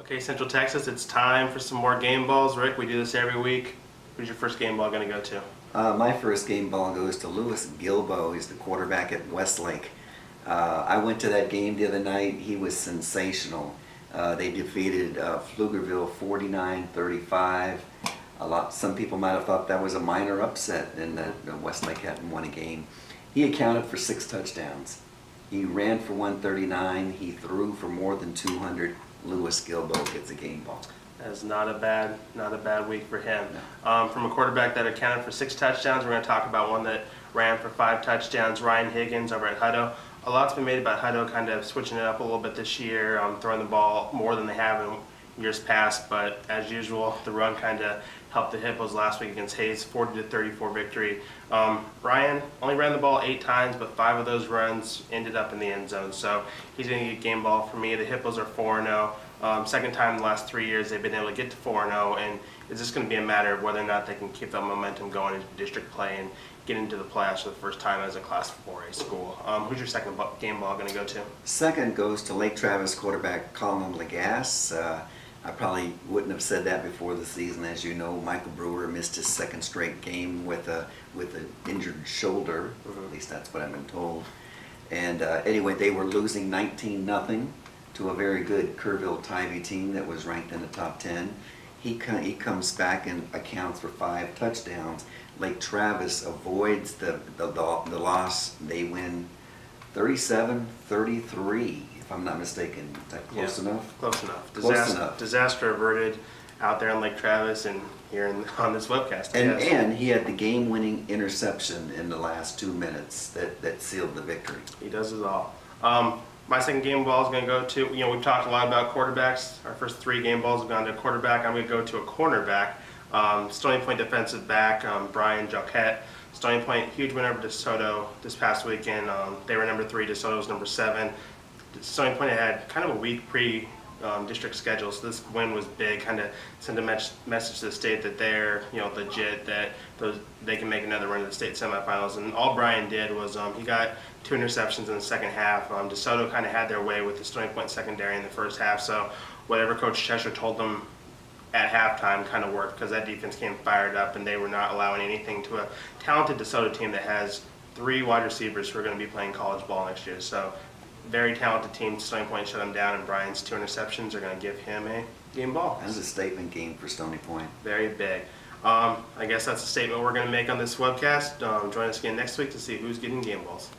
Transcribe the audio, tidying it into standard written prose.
Okay, Central Texas, it's time for some more game balls. Rick, we do this every week. Who's your first game ball going to go to? My first game ball goes to Louis Gilbo. He's the quarterback at Westlake. I went to that game the other night. He was sensational. They defeated Pflugerville 49-35. Some people might have thought that was a minor upset and that Westlake hadn't won a game. He accounted for 6 touchdowns. He ran for 139. He threw for more than 200. Louis Gilbo gets a game ball. That's not a bad week for him. No. From a quarterback that accounted for 6 touchdowns, we're going to talk about one that ran for 5 touchdowns, Ryan Higgins over at Hutto. A lot's been made about Hutto kind of switching it up a little bit this year, throwing the ball more than they have in years past, but as usual, the run kind of helped the Hippos last week against Hayes, 40-34 victory. Ryan only ran the ball 8 times, but 5 of those runs ended up in the end zone, so he's going to get a game ball for me. The Hippos are 4-0. Second time in the last 3 years they've been able to get to 4-0, and it's just going to be a matter of whether or not they can keep that momentum going into district play and get into the playoffs for the first time as a Class 4A school. Who's your second game ball going to go to? Second goes to Lake Travis quarterback Colin Lagasse. I probably wouldn't have said that before the season. As you know, Michael Brewer missed his 2nd straight game with an injured shoulder. At least that's what I've been told. And anyway, they were losing 19-0 to a very good Kerrville-Tybee team that was ranked in the top 10. He comes back and accounts for 5 touchdowns. Lake Travis avoids the loss. They win 37-33, if I'm not mistaken. Is that close enough? Close enough. Close enough. Disaster averted out there in Lake Travis and here on this webcast. And he had the game-winning interception in the last 2 minutes that sealed the victory. He does it all. My second game ball is going to go to, we've talked a lot about quarterbacks. Our first 3 game balls have gone to a quarterback. I'm going to go to a cornerback. Stony Point defensive back, Brian Jacquette. Stony Point, huge win over DeSoto this past weekend. They were number 3, DeSoto was number 7. Stony Point had kind of a weak district schedule, so this win was big, kind of sent a message to the state that they're legit, that they can make another run to the state semifinals. And all Brian did was he got 2 interceptions in the second half. DeSoto kind of had their way with the Stony Point secondary in the first half, so whatever Coach Cheshire told them at halftime kind of worked, because that defense came fired up and they were not allowing anything to a talented DeSoto team that has 3 wide receivers who are going to be playing college ball next year. So very talented team. Stony Point shut him down, and Brian's 2 interceptions are going to give him a game ball. That was a statement game for Stony Point. Very big. I guess that's a statement we're going to make on this webcast. Join us again next week to see who's getting game balls.